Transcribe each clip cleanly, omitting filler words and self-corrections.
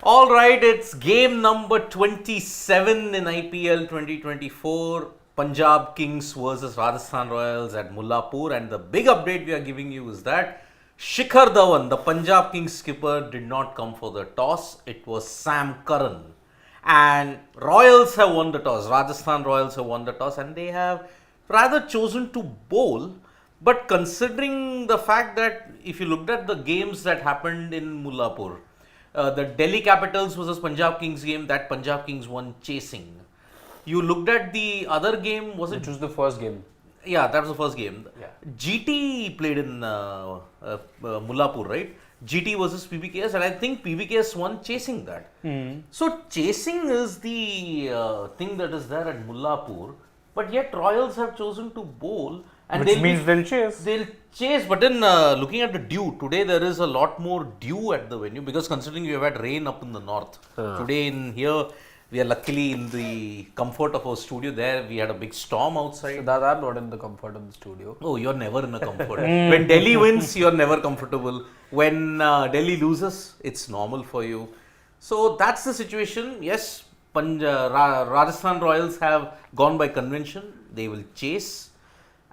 All right, it's game number 27 in IPL 2024. Punjab Kings versus Rajasthan Royals at Mullanpur. And the big update we are giving you is that Shikhar Dhawan, the Punjab Kings skipper, did not come for the toss. It was Sam Curran. And Royals have won the toss. Rajasthan Royals have won the toss and they have rather chosen to bowl. But considering the fact that if you looked at the games that happened in Mullanpur, the Delhi Capitals versus Punjab Kings game, that Punjab Kings won chasing. You looked at the other game, was it? Which was the first game. Yeah, that was the first game. Yeah. GT played in Mullanpur, right? GT versus PBKS, and I think PBKS won chasing that. So chasing is the thing that is there at Mullanpur, but yet Royals have chosen to bowl. And Which means they'll chase. They'll chase, but then looking at the dew, today there is a lot more dew at the venue because considering we have had rain up in the north. Today in here, we are luckily in the comfort of our studio. There we had a big storm outside. So that I'm not in the comfort of the studio. Oh, you're never in a comfort. When Delhi wins, you're never comfortable. When Delhi loses, it's normal for you. So that's the situation. Yes, Rajasthan Royals have gone by convention. They will chase.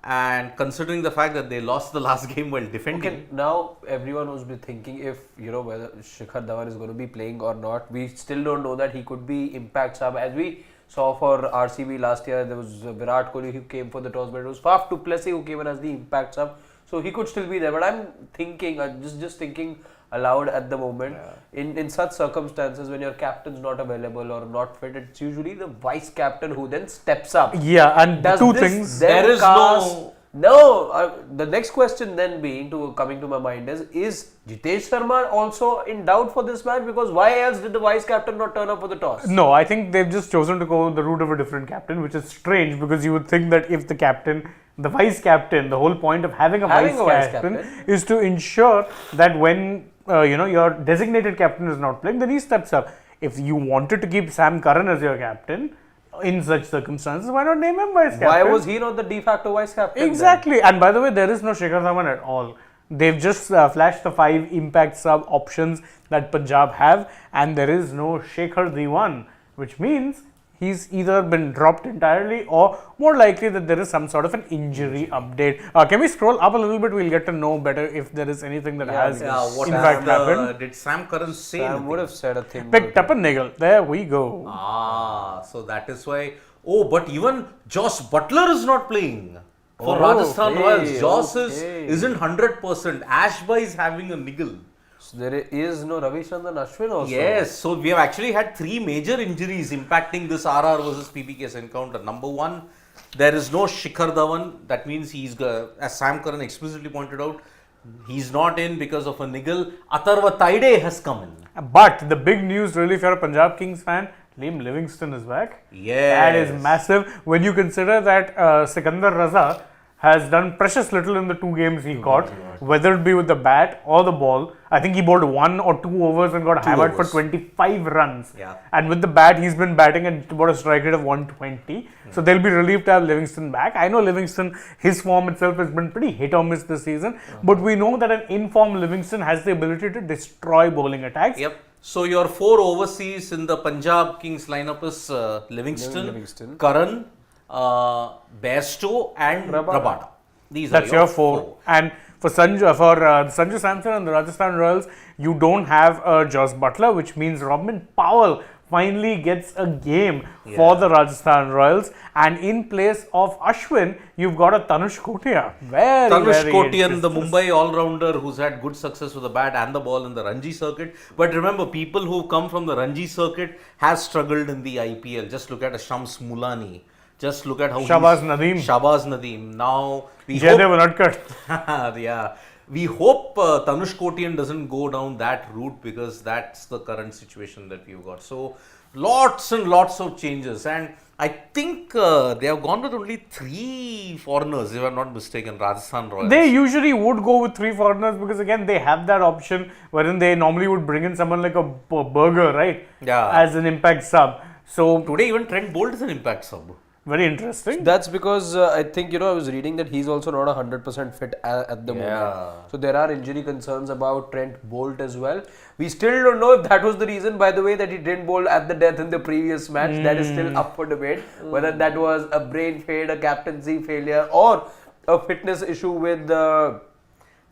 And considering the fact that they lost the last game while defending. Okay, now everyone was be thinking if, whether Shikhar Dhawan is going to be playing or not. We still don't know that he could be impact sub. As we saw for RCB last year, there was Virat Kohli who came for the toss, but it was Faf du Plessis who came in as the impact sub. So he could still be there. But I'm thinking, just thinking aloud at the moment, in such circumstances when your captain's not available or not fit, it's usually the vice captain who then steps up. Yeah, and Does two this things. then There is cast- the next question then being coming to my mind is Jitesh Sharma also in doubt for this match? Because why else did the vice captain not turn up for the toss? No, I think they've just chosen to go the route of a different captain, which is strange because you would think that if the vice captain, the whole point of having a vice captain is to ensure that when your designated captain is not playing, then he steps up. If you wanted to keep Sam Curran as your captain, in such circumstances, why not name him vice captain? Why was he not the de facto vice captain? Exactly. And by the way, there is no Shikhar Dhawan at all. They've just flashed the 5 impact sub options that Punjab have, and there is no Shikhar Dhawan, which means he's either been dropped entirely or more likely that there is some sort of an injury update. Can we scroll up a little bit? We'll get to know better if there is anything that has what in fact happened. did Sam Curran say? Sam would have said a thing. Picked up a niggle. There we go. So that is why. Oh, but even Josh Butler is not playing for Rajasthan Royals. Josh isn't 100%. Ashby is having a niggle. So there is no Ravichandran Ashwin also. Yes, so we have actually had 3 major injuries impacting this RR versus PBKS encounter. Number 1, there is no Shikhar Dhawan. That means he's, as Sam Curran explicitly pointed out, he's not in because of a niggle. Atharva Taide has come in. But the big news really if you're a Punjab Kings fan, Liam Livingston is back. Yes. That is massive when you consider that Sikandar Raza has done precious little in the 2 games he caught, whether it be with the bat or the ball. I think he bowled 1 or 2 overs and got hammered for 25 runs. Yeah. And with the bat, he's been batting at about a strike rate of 120. So they'll be relieved to have Livingston back. I know Livingston, his form itself has been pretty hit or miss this season. But we know that an in-form Livingston has the ability to destroy bowling attacks. Yep. So your 4 overseas in the Punjab Kings lineup is Livingston, Curran, Bairstow and Rabada. That's your 4. And for Sanju Samson and the Rajasthan Royals, you don't have Josh Butler, which means Robin Powell finally gets a game for the Rajasthan Royals. And in place of Ashwin, you've got a Tanush Kotia. Tanush Kotian, the Mumbai all-rounder who's had good success with the bat and the ball in the Ranji circuit. But remember, people who come from the Ranji circuit have struggled in the IPL. Just look at Shams Mulani. Just look at how Shahbaz Nadeem. Now we we hope Tanush Kotian doesn't go down that route because that's the current situation that we've got. So lots and lots of changes, and I think they have gone with only 3 foreigners, if I'm not mistaken. Rajasthan Royals. They usually would go with 3 foreigners because again they have that option wherein they normally would bring in someone like a Burger, right? Yeah. As an impact sub. So today even Trent Bolt is an impact sub. Very interesting. That's because I think, I was reading that he's also not 100% fit at the moment. So there are injury concerns about Trent Bolt as well. We still don't know if that was the reason, by the way, that he didn't bowl at the death in the previous match. That is still up for debate. Whether that was a brain fade, a captaincy failure, or a fitness issue with No,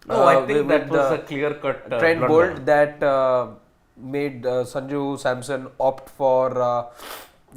I think that was a clear-cut Trent blunder. Bolt that made Sanju Samson opt for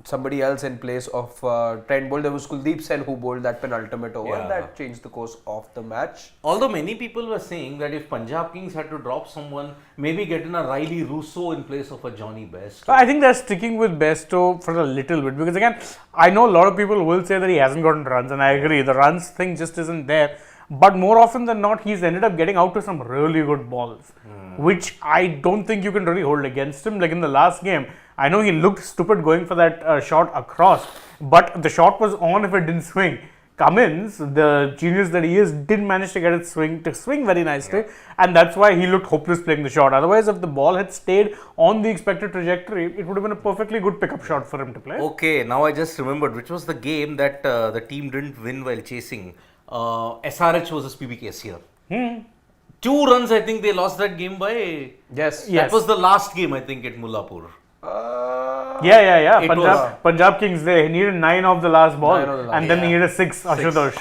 somebody else in place of Trent Bolt. There was Kuldeep Sen who bowled that penultimate over. Yeah. That changed the course of the match. Although many people were saying that if Punjab Kings had to drop someone, maybe get in a Riley Russo in place of a Johnny Best. I think they're sticking with Besto for a little bit because again, I know a lot of people will say that he hasn't gotten runs, and I agree. The runs thing just isn't there. But more often than not, he's ended up getting out to some really good balls, which I don't think you can really hold against him. Like in the last game, I know he looked stupid going for that shot across, but the shot was on if it didn't swing. Cummins, the genius that he is, did manage to get it to swing very nicely, and that's why he looked hopeless playing the shot. Otherwise, if the ball had stayed on the expected trajectory, it would have been a perfectly good pickup shot for him to play. Okay, now I just remembered which was the game that the team didn't win while chasing. SRH versus PBKS here. 2 runs, I think they lost that game by. Yes. That was the last game, I think, at Mullanpur. Yeah. It Punjab Kings, they needed 9 of the last ball, 9 of the last, and then they needed 6. Ashutosh.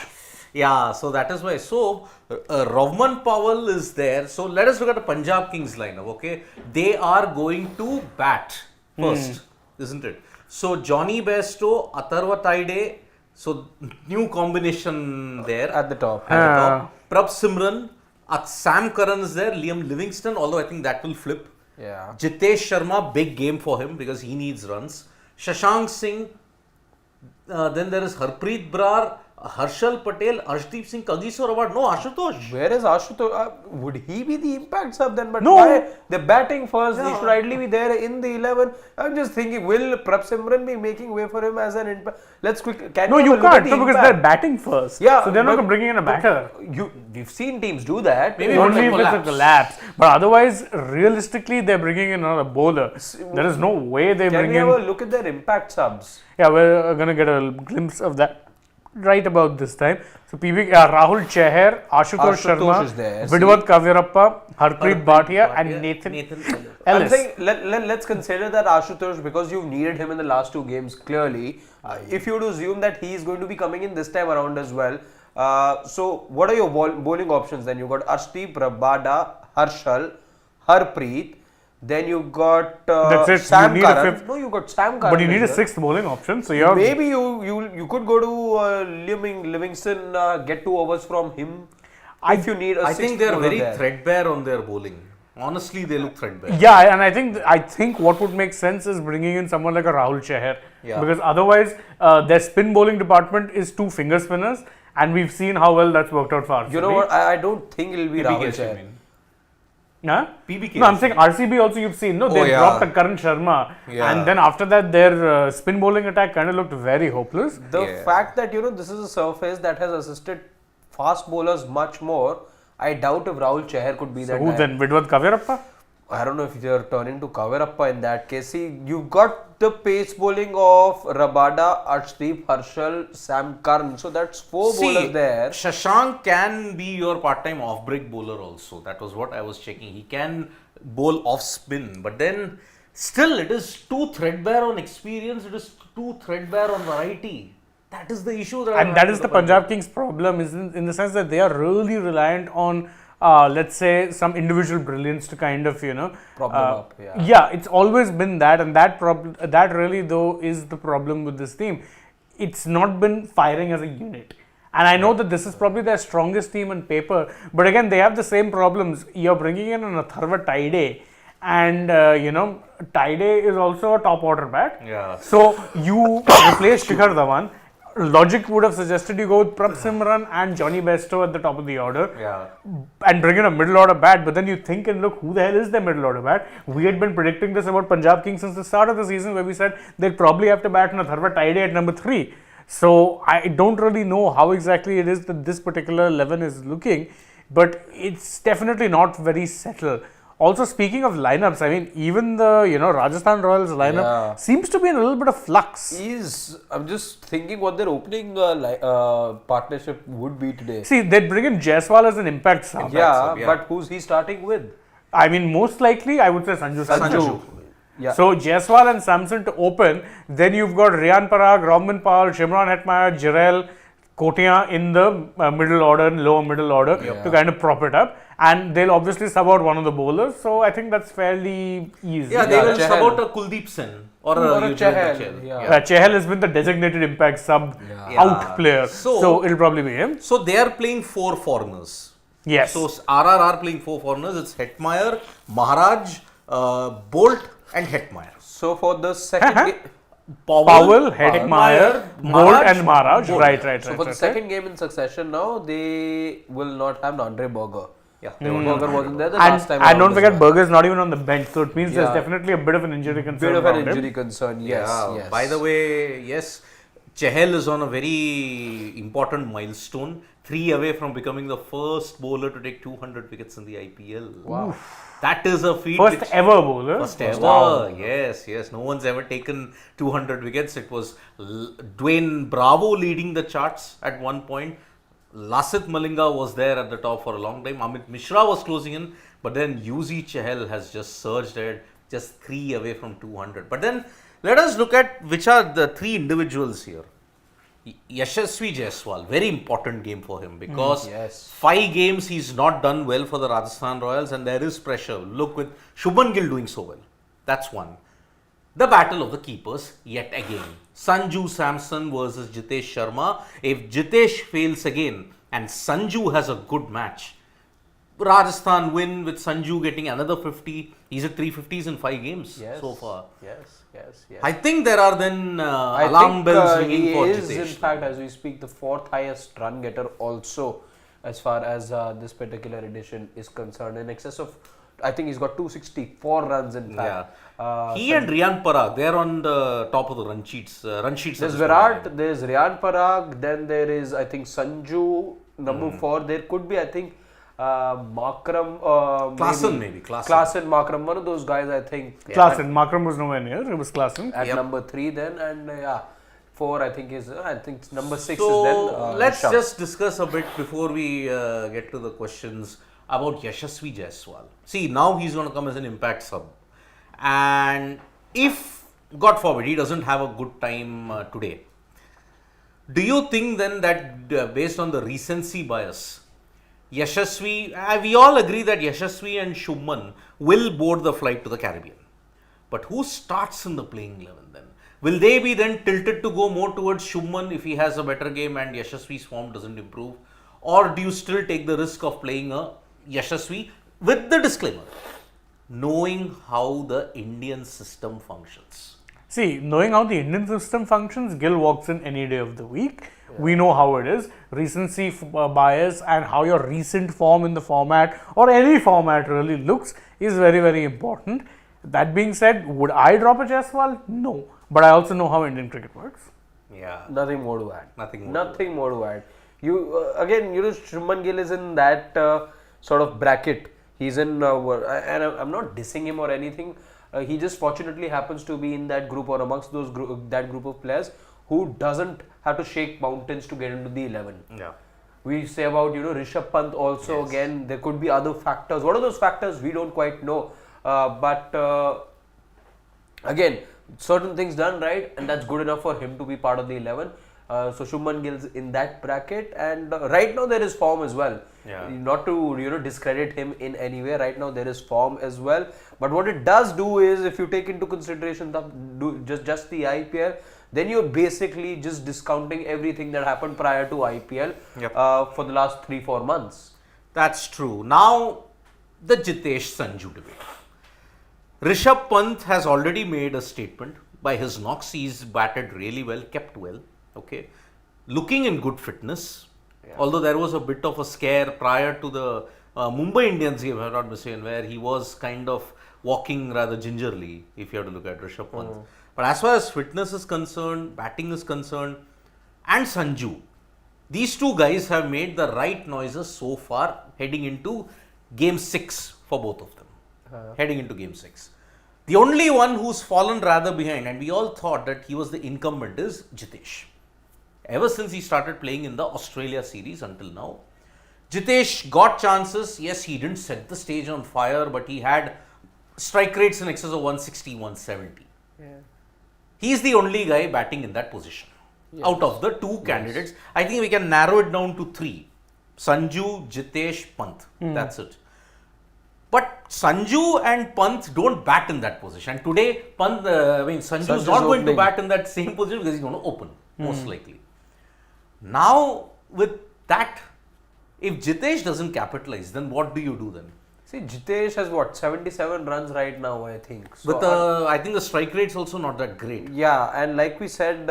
Yeah, so that is why. So, Rovman Powell is there. So, let us look at the Punjab Kings lineup, okay? They are going to bat first, isn't it? So, Johnny Bairstow, Atharva Taide, so new combination there. At the top. Prabh Simran, Sam Curran is there, Liam Livingston, although I think that will flip. Yeah. Jitesh Sharma, big game for him because he needs runs. Shashank Singh, then there is Harpreet Brar, Harshal Patel, Arshdeep Singh, Kagiso Rawat. No, Ashutosh. Where is Ashutosh? Would he be the impact sub then? But No. why? They're batting first. He should ideally be there in the 11. I'm just thinking, will Prabh Simran be making way for him as an impact? Let's quickly. No, you can't, because they're batting first. Yeah, so they're not but- bringing in a batter. We've seen teams do that. Maybe Only if it's it's a a collapse. But otherwise, realistically, they're bringing in another bowler. There is no way they Can bring we have a in. look at their impact subs? Yeah, we're going to get a glimpse of that right about this time. So, Rahul Chahar, Ashutosh Sharma, is there, Vidwat Kavirappa, Harpreet Bhatia, and Nathan I'm Ellis. saying let's consider that Ashutosh, because you've needed him in the last 2 games clearly. If you would assume that he is going to be coming in this time around as well. So what are your bowling options then? You've got Arshdeep, Rabada, Harshal, Harpreet. Then you've got That's it. Sam You need a Curran. fifth. No, you've got Sam Curran. But you need a as well. 6th bowling option. So, you're. Maybe you could go to Livingston, get 2 overs from him. If you need a I 6th think they are bowler very there. threadbare on their bowling. Honestly, they look threadbare. Yeah, and I think what would make sense is bringing in someone like a Rahul Chahar, Yeah. because otherwise their spin bowling department is 2 finger spinners, and we've seen how well that's worked out for RCB. You know what? I don't think it'll be Rahul PBKS, you Chahar. mean. Huh? PBKS. No, I'm saying RCB also you've seen. No, they yeah. dropped a Karan Sharma, Yeah. and then after that their spin bowling attack kind of looked very hopeless. The Yeah. fact that this is a surface that has assisted fast bowlers much more, I doubt if Rahul Chahar could be that Who guy. then? Vidwat Kavirappa? I don't know if they're turning to Kavirappa in that case. See, you've got the pace bowling of Rabada, Arshdeep, Harshal, Sam Curran. So that's 4 bowlers there. Shashank can be your part-time off-break bowler also. That was what I was checking. He can bowl off-spin, but then still it is too threadbare on experience. It is too threadbare on variety. That is the issue. And that is the Punjab Kings problem, is in the sense that they are really reliant on, let's say, some individual brilliance to kind of, Prop them up, yeah. Yeah, it's always been that, and that really though is the problem with this team. It's not been firing as a unit. And I know that this is probably their strongest team on paper, but again, they have the same problems. You're bringing in an Atharva Taide, and Taide is also a top order bat. Yeah. So you replace Shikhar Dhawan. Logic would have suggested you go with Prabh Simran and Johnny Bairstow at the top of the order, Yeah. and bring in a middle order bat. But then you think and look, who the hell is their middle order bat? We had been predicting this about Punjab Kings since the start of the season, where we said they'd probably have to bat on a Atharva Taide at number 3. So I don't really know how exactly it is that this particular 11 is looking, but it's definitely not very settled. Also, speaking of lineups, I mean, even the Rajasthan Royals lineup Yeah. seems to be in a little bit of flux. I'm just thinking what their opening partnership would be today. See, they'd bring in Jaiswal as an impact sub. Yeah, yeah. but who's he starting with? I mean, most likely, I would say Sanju Samson. Sanju. Yeah. So, Jaiswal and Samson to open. Then you've got Riyan Parag, Romman Paul, Shimron Hetmeyer, Jirel, Kotia in the middle order, lower middle order to kind of prop it up. And they'll obviously sub out one of the bowlers. So, I think that's fairly easy. Yeah, they Yeah, will sub Chahal. out a Kuldeep Sen or Or a a Yuzvendra Chahal, yeah. Chahal has been the designated impact sub Yeah. out player. So- So, it'll probably be him. So they are playing 4 foreigners. Yes. So RRR playing 4 foreigners. It's Hetmeyer, Maharaj, Bolt, and Hetmeyer. So for the second game, Powell, Hetmeyer, Bolt, and Maharaj. Bolt. Right. so for the second game in succession now, they will not have Andre Berger. Yeah, Berger wasn't there the last time. And around don't as forget, well. Berger is not even on the bench, so it means there's Yeah. definitely a bit of an injury concern. Bit of an around him. injury concern. Yes, Yeah. yes. By the way, yes, Chahal is on a very important milestone. 3 away from becoming the first bowler to take 200 wickets in the IPL. Wow. That is a feat. First which- ever bowler. First ever. Wow. Yes. No one's ever taken 200 wickets. It was Dwayne Bravo leading the charts at one point. Lasith Malinga was there at the top for a long time. Amit Mishra was closing in. But then Yuzi Chahal has just surged ahead, just 3 away from 200. But then let us look at which are the 3 individuals here. Yashasvi Jaiswal, very important game for him because yes. 5 games he's not done well for the Rajasthan Royals and there is pressure. Look with Shubman Gill doing so well. That's one. The battle of the keepers yet again. Sanju Samson versus Jitesh Sharma. If Jitesh fails again and Sanju has a good match, Rajasthan win with Sanju getting another 50. He's at 350s in 5 games Yes. so far. Yes. I think there are then I alarm think, bells ringing he for is, Jitesh. in fact, as we speak, the 4th highest run getter also as far as this particular edition is concerned. In excess of, I think he's got 264 runs in fact. He and Riyan Parag, they're on the top of the run sheets. There's at this Virat, point. there's Riyan Parag, then there is, I think, Sanju, number 4. There could be, I think, Makram. Klaasen maybe. Klaasen, Makram, one of those guys, I think. Klaasen. Makram was nowhere near. It was Klaasen. At number 3 then, and 4 I think is, I think number 6 So is then. let's Rishabh. just discuss a bit before we get to the questions about Yashasvi Jaiswal. See, now he's going to come as an impact sub. And if, God forbid, he doesn't have a good time today, do you think then that based on the recency bias, Yashasvi, we all agree that Yashasvi and Shubman will board the flight to the Caribbean. But who starts in the playing 11 then? Will they be then tilted to go more towards Shubman if he has a better game and Yashasvi's form doesn't improve? Or do you still take the risk of playing a Yashasvi with the disclaimer, knowing how the Indian system functions? See, knowing how the Indian system functions, Gill walks in any day of the week. We know how it is. Recency bias and how your recent form in the format or any format really looks is very, very important. That being said, would I drop a Jaiswal? No. But I also know how Indian cricket works. Yeah. Nothing more to add. Nothing more more to add. You again, Shubman Gill is in that sort of bracket. He's in, and I'm not dissing him or anything. He just fortunately happens to be in that group or amongst those that group of players who doesn't have to shake mountains to get into the 11. Yeah. We say about Rishabh Pant also. Yes. Again, there could be other factors. What are those factors? We don't quite know. But again, certain things done right, and that's good enough for him to be part of the 11. So Shubman Gill's in that bracket, and right now there is form as well. Yeah. Not to discredit him in any way. Right now there is form as well. But what it does do is, if you take into consideration just the IPL, then you're basically just discounting everything that happened prior to IPL for the last 3-4 months. That's true. Now, the Jitesh Sanju debate. Rishabh Pant has already made a statement. By his knocks, he's batted really well, kept well. Okay, looking in good fitness. Although there was a bit of a scare prior to the Mumbai Indians game, if I'm not mistaken, where he was kind of walking rather gingerly, if you have to look at Rishabh Pant. But as far as fitness is concerned, batting is concerned, and Sanju, these two guys have made the right noises so far heading into game 6 for both of them. heading into Game 6. The only one who's fallen rather behind, and we all thought that he was the incumbent, is Jitesh. Ever since he started playing in the Australia series until now, Jitesh got chances. Yes, he didn't set the stage on fire, but he had strike rates in excess of 160, 170. Yeah. He's the only guy batting in that position. Out of the two candidates, I think we can narrow it down to three. Sanju, Jitesh, Pant. That's it. But Sanju and Pant don't bat in that position. And today, Sanju is not going to bat in that same position because he's going to open, most likely. Now, with that, if Jitesh doesn't capitalize, then what do you do then? See, Jitesh has what, 77 runs right now, I think. So But I think the strike rate's also not that great. yeah, and like we said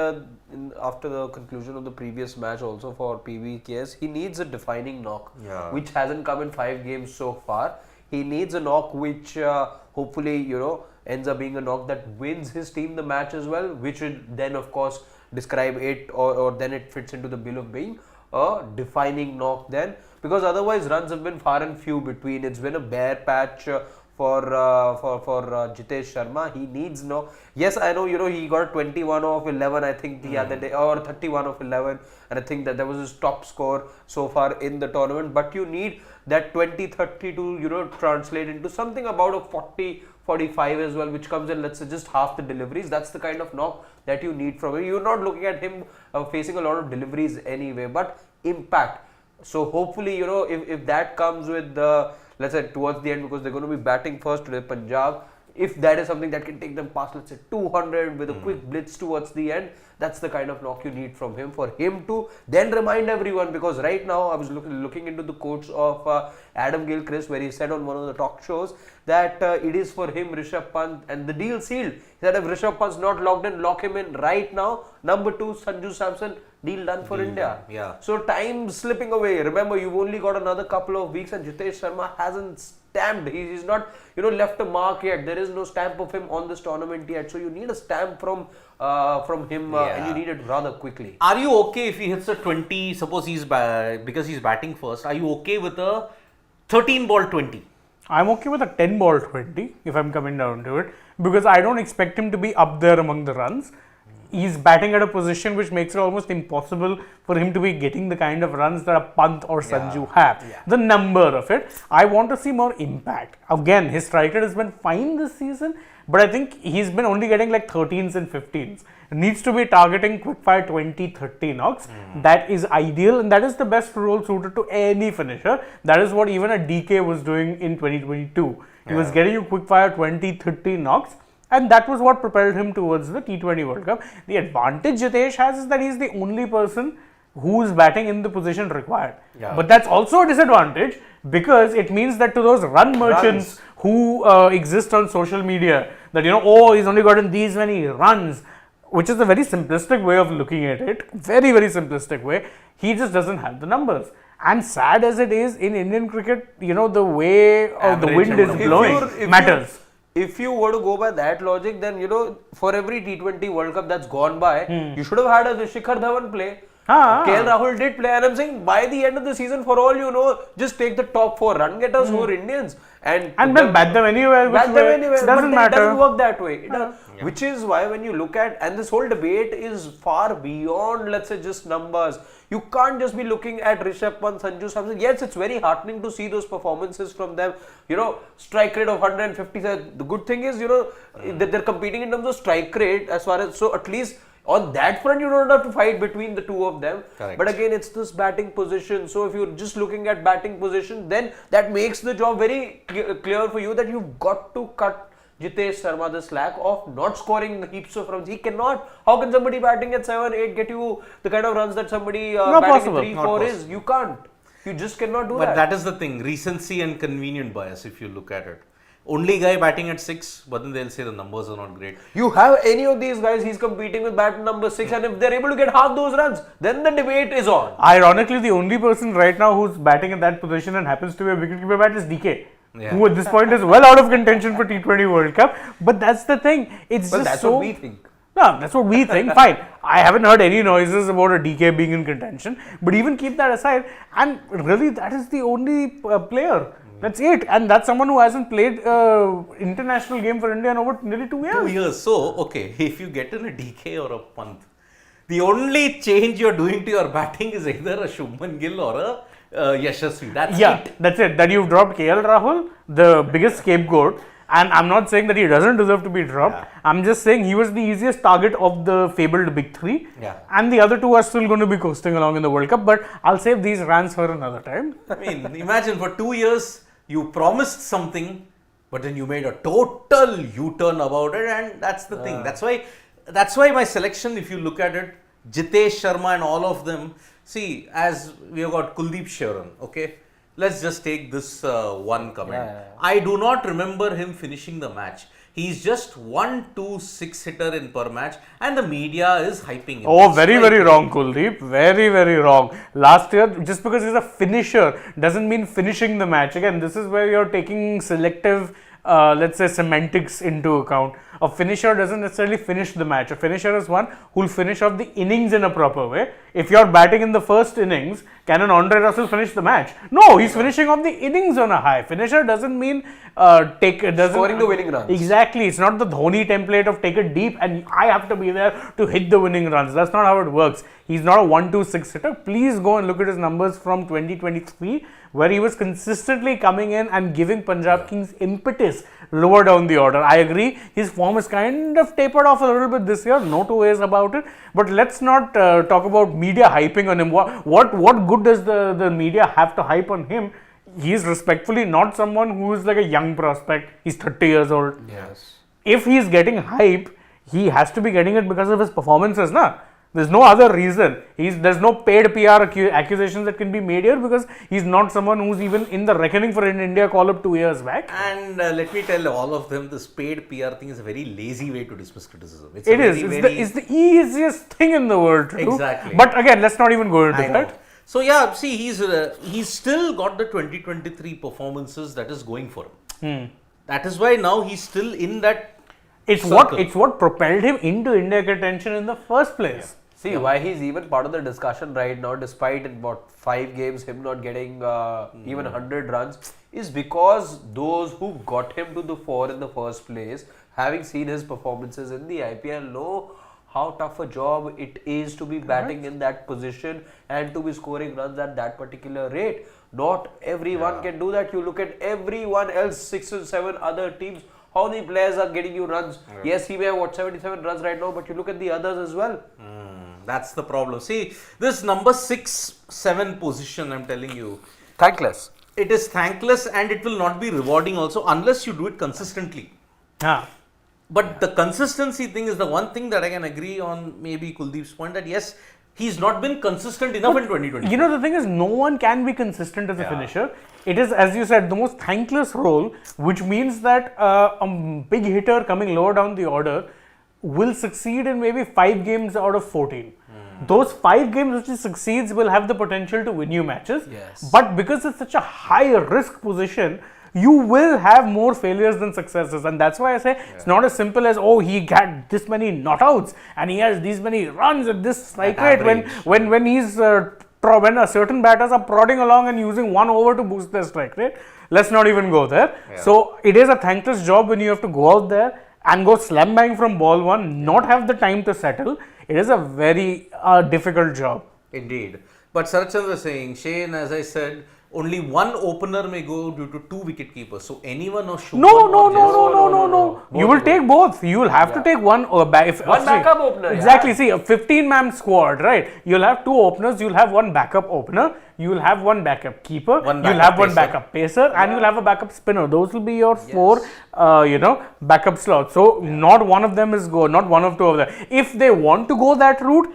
after the conclusion of the previous match also for PBKS, he needs a defining knock, which hasn't come in 5 games so far. He needs a knock which hopefully, ends up being a knock that wins his team the match as well, which would then of course describe it or then it fits into the bill of being a defining knock then, because otherwise runs have been far and few between. It's been a bare patch for Jitesh Sharma. He needs no. Yes, I know, he got 21 of 11, I think the other day, or 31 of 11, and I think that was his top score so far in the tournament. But you need that 20-30 to translate into something about a 40-45 as well, which comes in, let's say, just half the deliveries. That's the kind of knock that you need from him. You're not looking at him facing a lot of deliveries anyway, but impact. So hopefully, if that comes with the, let's say, towards the end, because they're going to be batting first today, Punjab, if that is something that can take them past, let's say, 200 with a quick blitz towards the end, that's the kind of knock you need from him, for him to then remind everyone. Because right now I was looking into the quotes of Adam Gilchrist, where he said on one of the talk shows that it is for him, Rishabh Pant, and the deal sealed. He said if Rishabh Pant's not locked in, lock him in right now. Number 2, Sanju Samson, deal done for India. Yeah. So time slipping away. Remember, you've only got another couple of weeks, and Jitesh Sharma hasn't stamped. He's not, left a mark yet. There is no stamp of him on this tournament yet. So you need a stamp from him, and you need it rather quickly. Are you okay if he hits a 20? Suppose because he's batting first. Are you okay with a 13 ball 20? I'm okay with a 10 ball 20 if I'm coming down to it, because I don't expect him to be up there among the runs. He's batting at a position which makes it almost impossible for him to be getting the kind of runs that a Pant or Sanju have. The number of it, I want to see more impact. Again, his strike rate has been fine this season, but I think he's been only getting like 13s and 15s. Needs to be targeting quickfire 20-30 knocks. That is ideal, and that is the best role suited to any finisher. That is what even a DK was doing in 2022. He was getting you quickfire 20-30 knocks, and that was what propelled him towards the T20 World Cup. The advantage Jitesh has is that he's the only person who is batting in the position required. But that's also a disadvantage, because it means that to those run merchants who exist on social media, that he's only gotten these many runs, which is a very simplistic way of looking at it, very, very simplistic way. He just doesn't have the numbers. And sad as it is, in Indian cricket, the way the wind is blowing matters. If you were to go by that logic, then for every T20 World Cup that's gone by, you should have had a Shikhar Dhawan play. KL Rahul did play, and I'm saying by the end of the season, for all you know, just take the top 4 run getters who are Indians and then bat them anywhere. Doesn't matter. It doesn't work that way. Which is why when you look at, and this whole debate is far beyond, let's say, just numbers. You can't just be looking at Rishabh Pant, Sanju Samson. Yes, it's very heartening to see those performances from them. Strike rate of 150. The good thing is, that they're competing in terms of strike rate as far as, so at least on that front, you don't have to fight between the two of them. Correct. But again, it's this batting position. So if you're just looking at batting position, then that makes the job very clear for you that you've got to cut Jitesh Sharma the slack of not scoring heaps of runs. He cannot. How can somebody batting at 7-8 get you the kind of runs that somebody batting at 3-4 is? You can't. You just cannot do that. But that is the thing, recency and convenient bias, if you look at it. Only guy batting at 6, but then they'll say the numbers are not great. You have any of these guys, he's competing with bat number 6, and if they're able to get half those runs, then the debate is on. Ironically, the only person right now who's batting in that position and happens to be a wicketkeeper bat is DK. Who at this point is well out of contention for T20 World Cup. But that's the thing. It's but just that's so. What we think. No, that's what we think. Fine. I haven't heard any noises about a DK being in contention. But even keep that aside, and really that is the only player That's it. And that's someone who hasn't played international game for India in over nearly 2 years. 2 years. So, okay, if you get in a DK or a Pant, the only change you're doing to your batting is either a Shubman Gill or a Yashasvi. That's it. That's it. That you've dropped KL Rahul, the biggest scapegoat. And I'm not saying that he doesn't deserve to be dropped. Yeah. I'm just saying he was the easiest target of the fabled big three. Yeah. And the other two are still going to be coasting along in the World Cup. But I'll save these rants for another time. I mean, imagine for 2 years you promised something, but then you made a total U-turn about it, and that's the thing. That's why my selection, if you look at it, Jitesh Sharma and all of them. See, as we have got Kuldeep Sharan, okay. Let's just take this one comment. I do not remember him finishing the match. He's just 1-2 6-hitter in per match, and the media is hyping him. Oh, very, very wrong, Kuldeep. Very, very wrong. Last year, just because he's a finisher doesn't mean finishing the match. Again, this is where you're taking selective, let's say, semantics into account. A finisher doesn't necessarily finish the match. A finisher is one who'll finish off the innings in a proper way. If you're batting in the first innings, can an Andre Russell finish the match? No, he's finishing off the innings on a high. Finisher doesn't mean scoring the winning runs. Exactly. It's not the Dhoni template of take it deep and I have to be there to hit the winning runs. That's not how it works. He's not a 1-2 6-hitter. Please go and look at his numbers from 2023, where he was consistently coming in and giving Punjab Kings impetus lower down the order. I agree, his form is kind of tapered off a little bit this year, no two ways about it. But let's not talk about media hyping on him. What good does the media have to hype on him? He is respectfully not someone who is like a young prospect. He's 30 years old. Yes. If he's getting hype, he has to be getting it because of his performances, na? There's no other reason. There's no paid PR accusations that can be made here because he's not someone who's even in the reckoning for an India call-up 2 years back. And let me tell all of them, this paid PR thing is a very lazy way to dismiss criticism. It's the easiest thing in the world to Exactly. do. But again, let's not even go into that. So yeah, see, he's still got the 2023 performances that is going for him. That is why now he's still in that. It's what propelled him into India contention in the first place. See, why he's even part of the discussion right now, despite in 5 games him not getting even 100 runs, is because those who got him to the fore in the first place, having seen his performances in the IPL, know how tough a job it is to be batting in that position and to be scoring runs at that particular rate. Not everyone can do that. You look at everyone else, 6 or 7 other teams, how many players are getting you runs. Yes, he may have 77 runs right now, but you look at the others as well. That's the problem. See, this number 6-7 position, I'm telling you, Thankless. it is thankless and it will not be rewarding also unless you do it consistently. But the consistency thing is the one thing that I can agree on, maybe Kuldeep's point, that yes, he's not been consistent enough in 2020. You know, the thing is, no one can be consistent as a finisher. It is, as you said, the most thankless role, which means that a big hitter coming lower down the order will succeed in maybe 5 games out of 14. Those 5 games which he succeeds will have the potential to win you matches. Yes. But because it's such a high risk position, you will have more failures than successes. And that's why I say it's not as simple as, oh, he got this many not outs and he has these many runs at this strike rate. When he's when a certain batters are prodding along and using 1 over to boost their strike rate, let's not even go there. So it is a thankless job when you have to go out there and go slam bang from ball 1, not have the time to settle. It is a very difficult job. Indeed. But Sarachan was saying, Shane, as I said, only one opener may go due to 2 wicket keepers. So anyone or Shubman No. You will take both. You will have to take one backup opener. Exactly. See, a 15-man squad, right? You'll have 2 openers. You'll have 1 backup opener. You will have 1 backup keeper. You'll have 1 backup pacer, and you'll have a backup spinner. Those will be your 4, backup slots. So not one of them is not one of 2 of them. If they want to go that route,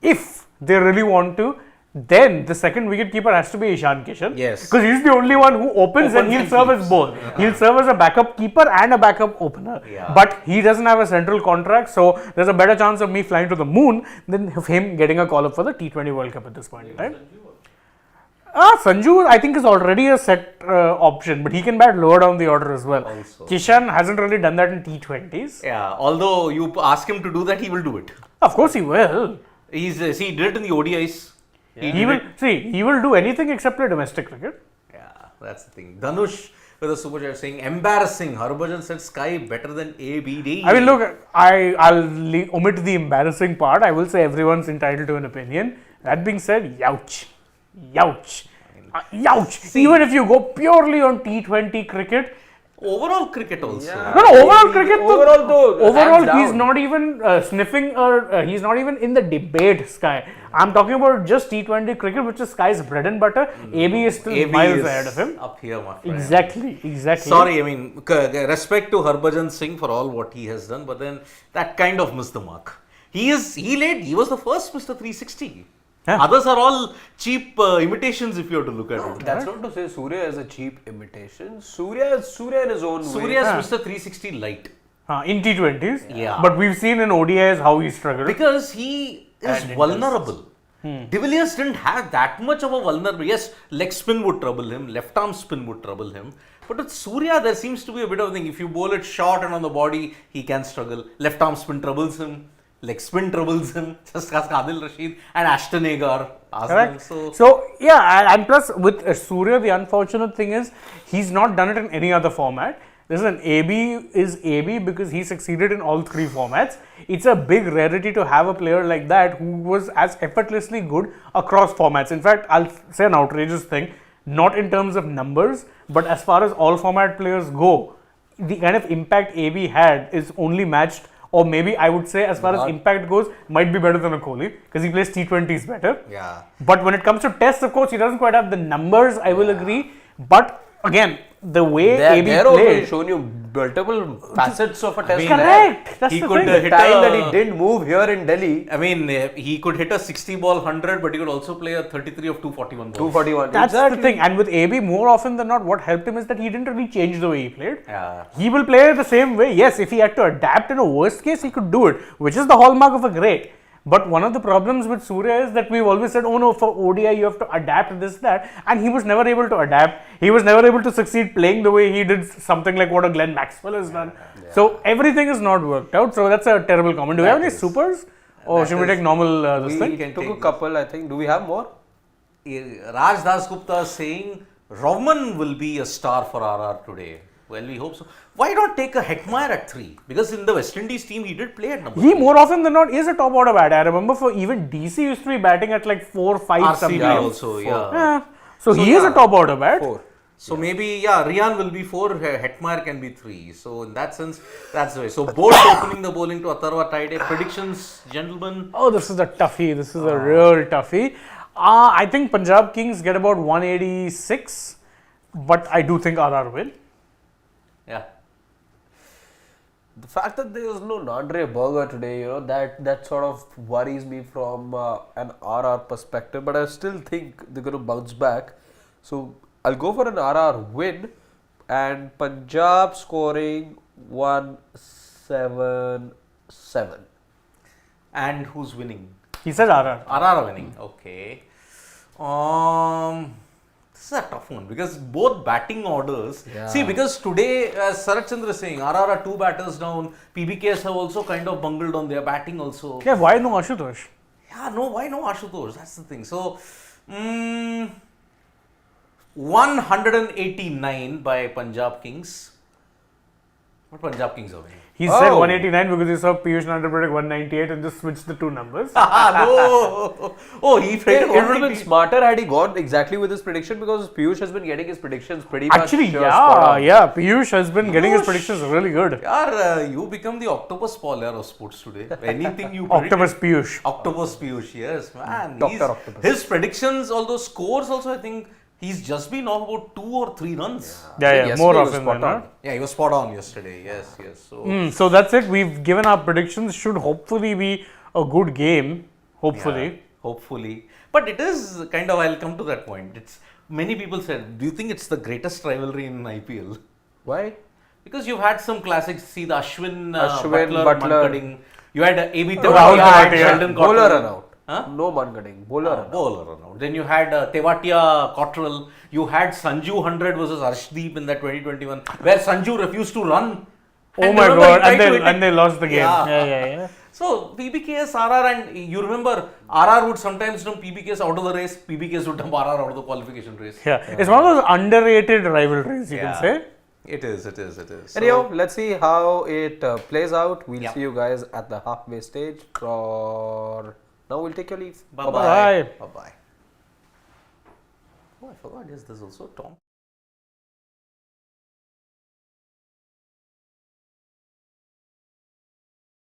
if they really want to, then the second wicketkeeper has to be Ishan Kishan. Yes. Because he's the only one who opens and he'll serve as both. He'll serve as a backup keeper and a backup opener. But he doesn't have a central contract, so there's a better chance of me flying to the moon than of him getting a call up for the T20 World Cup at this point in time. Sanju, I think, is already a set option, but he can bat lower down the order as well. Kishan hasn't really done that in T20s. Yeah, although you ask him to do that, he will do it. Of course he will. He did it in the ODIs. He will do anything except play domestic cricket. Yeah. that's the thing. Dhanush with a super chat saying, embarrassing. Harbhajan said Sky better than ABD. I mean, look, I'll omit the embarrassing part. I will say everyone's entitled to an opinion. That being said, youch. Even if you go purely on T20 cricket, Overall cricket also. Yeah. no, overall cricket. Overall, hands he's down. not even sniffing or he's not even in the debate, Sky. I'm talking about just T20 cricket, which is Sky's bread and butter. AB is still AB miles is ahead of him. up here, my friend. Exactly. Sorry, I mean, respect to Harbhajan Singh for all what he has done, but then that kind of missed the mark. He was the first Mr. 360. Yeah. Others are all cheap imitations if you have to look at it. That's not to say Surya is a cheap imitation. Surya in his own way. Surya's Mr. 360 light. In T20s. Yeah. But we've seen in ODIs how he struggled. Because he is vulnerable. De Villiers didn't have that much of a vulnerable. Yes, leg spin would trouble him, left arm spin would trouble him. But with Surya, there seems to be a bit of a thing. If you bowl it short and on the body, he can struggle. Left arm spin troubles him. Leg spin troubles him. Just ask Adil Rashid and Ashton Agar. Ask them. Correct. So yeah, and plus with Surya, the unfortunate thing is he's not done it in any other format. Listen, AB is AB because he succeeded in all three formats. It's a big rarity to have a player like that who was as effortlessly good across formats. In fact, I'll say an outrageous thing, not in terms of numbers, but as far as all format players go, the kind of impact AB had is only matched, or maybe I would say as far as impact goes, might be better than a Kohli because he plays T20s better. Yeah. But when it comes to tests, of course, he doesn't quite have the numbers, I will agree. But again, the way AB They're also played. shown you multiple facets of a test. Correct. That's He the could thing. hit Time that he didn't move here in Delhi. I mean, he could hit a 60 ball 100, but he could also play a 33 of 241 balls. 241. That's the thing. And with AB, more often than not, what helped him is that he didn't really change the way he played. Yeah. He will play the same way. Yes, if he had to adapt in a worst case, he could do it, which is the hallmark of a great. But one of the problems with Surya is that we've always said, oh no, for ODI you have to adapt this, that. And he was never able to adapt. He was never able to succeed playing the way he did something like what a Glenn Maxwell has done. Yeah. So everything is not worked out. So that's a terrible comment. Do we have any supers? Or should we take normal this thing? We took a couple, I think. Do we have more? Raj Das Gupta is saying Rahman will be a star for RR today. Well, we hope so. Why not take a Hetmeyer at 3? Because in the West Indies team, he did play at number 3. He more often than not is a top order batter. I remember for even DC used to be batting at like 4, 5 RCB sometimes. also, Yeah. So he is a top order bat. 4. So maybe, Rian will be 4, Hetmeyer can be 3. So in that sense, that's the way. So Bolt opening the bowling to Atharva Taide. Predictions, gentlemen? Oh, this is a toughie. This is a real toughie. I think Punjab Kings get about 186, but I do think RR will. Yeah. The fact that there is no Nandre Burger today, that sort of worries me from an RR perspective. But I still think they're going to bounce back. So I'll go for an RR win and Punjab scoring 177. And who's winning? He said RR. RR winning. Okay. This is a tough one because both batting orders. Yeah. See, because today, as Sarat Chandra is saying, RR are 2 batters down. PBKS have also kind of bungled on their batting also. Yeah, why no Ashutosh? Yeah, no, why no Ashutosh? That's the thing. So, 189 by Punjab Kings. But Punjab Kings are winning. He said 189 because he saw Piyush Nandar predict 198 and just switched the two numbers. No! Oh, he It predicted would have been 180. smarter had he gone exactly with his prediction because Piyush has been getting his predictions pretty much. Actually, spot on. Piyush has been getting his predictions really good. You become the octopus Paul of sports today. Anything you predict. Octopus Piyush. Octopus Piyush, yes, man. Dr. Octopus. His predictions, although scores also, I think he's just been off about 2 or 3 runs. Yeah, more often than not. Yeah, he was spot on yesterday. Yes. So, So that's it. We've given our predictions. Should hopefully be a good game. Hopefully. yeah, hopefully. But it is kind of, I'll come to that point. It's many people said, do you think it's the greatest rivalry in IPL? Why? Because you've had some classics. See the Ashwin Butler. Mankading. You had AB Rahul Tewatia, Tewatia. Sheldon Bowler Cottrell. run out. Huh? No Mankading. Bowler run out. Bowler run out. Then you had Tewatia, Cottrell. You had Sanju 100 versus Arshdeep in that 2021, where Sanju refused to run. Oh And my remember, he god. tried to hit And they lost the game. Yeah. Yeah. So PBKS, RR, and you remember RR would sometimes dump PBKS out of the race. PBKS would dump RR out of the qualification race. Yeah, it's one of those underrated rivalries, you can say. It is. So, Anyhow, let's see how it plays out. We'll Yeah. see you guys at the halfway stage. For now, we'll take your leave. bye-bye. Bye. Bye-bye. Oh, I forgot. Yes, there's also Tom.